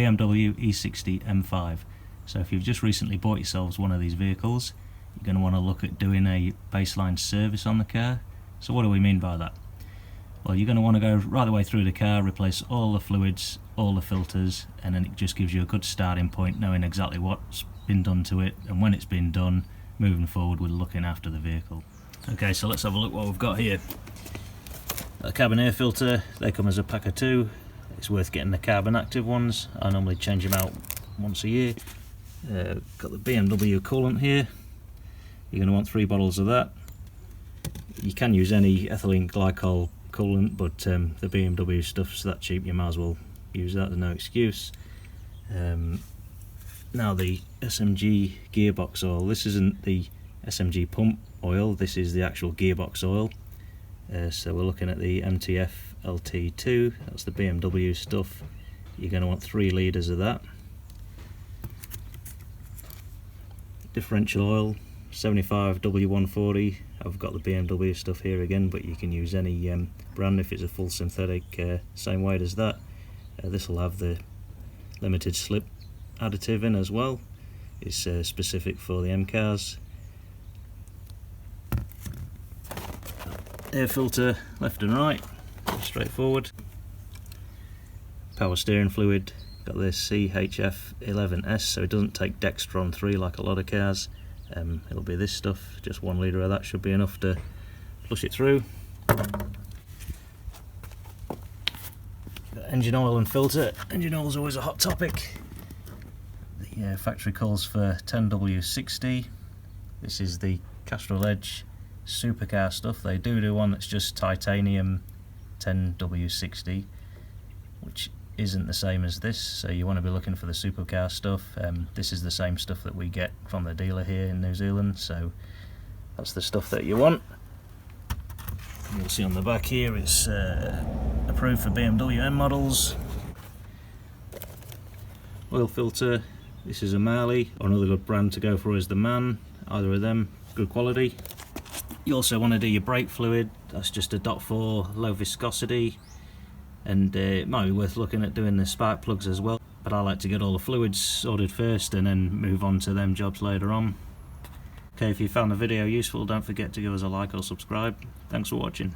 BMW E60 M5. So if you've just recently bought yourselves one of these vehicles, you're going to want to look at doing a baseline service on the car. So what do we mean by that? Well, you're going to want to go right the way through the car, replace all the fluids, all the filters, and then it just gives you a good starting point, knowing exactly what's been done to it and when it's been done, moving forward with looking after the vehicle. Okay, so let's have a look what we've got here. The cabin air filter, they come as a pack of 2. It's worth getting the carbon active ones. I normally change them out once a year. Got the BMW coolant here. You're going to want 3 bottles of that. You can use any ethylene glycol coolant, but the BMW stuff's that cheap, you might as well use that, there's no excuse. Now the SMG gearbox oil, this isn't the SMG pump oil, this is the actual gearbox oil. So we're looking at the MTF LT2, that's the BMW stuff. You're going to want 3 litres of that. Differential oil, 75 W140. I've got the BMW stuff here again, but you can use any brand if it's a full synthetic, same weight as that. This will have the limited slip additive in as well. It's specific for the M cars. Air filter left and right, straightforward. Power steering fluid, got this CHF11S, so it doesn't take Dextron 3 like a lot of cars. It'll be this stuff, just 1 litre of that should be enough to flush it through. Got engine oil and filter. Engine oil is always a hot topic. The factory calls for 10W60. This is the Castrol Edge supercar stuff. They do one that's just titanium 10W60, which isn't the same as this, so you want to be looking for the supercar stuff. This is the same stuff that we get from the dealer here in New Zealand, so that's the stuff that you want. You'll see on the back here it's approved for BMW M models. Oil filter, this is a Marley, or another good brand to go for is the Man, either of them, good quality. You also want to do your brake fluid, that's just a .4 low viscosity. And it might be worth looking at doing the spark plugs as well, but I like to get all the fluids sorted first and then move on to them jobs later on. Okay, if you found the video useful, don't forget to give us a like or subscribe. Thanks for watching.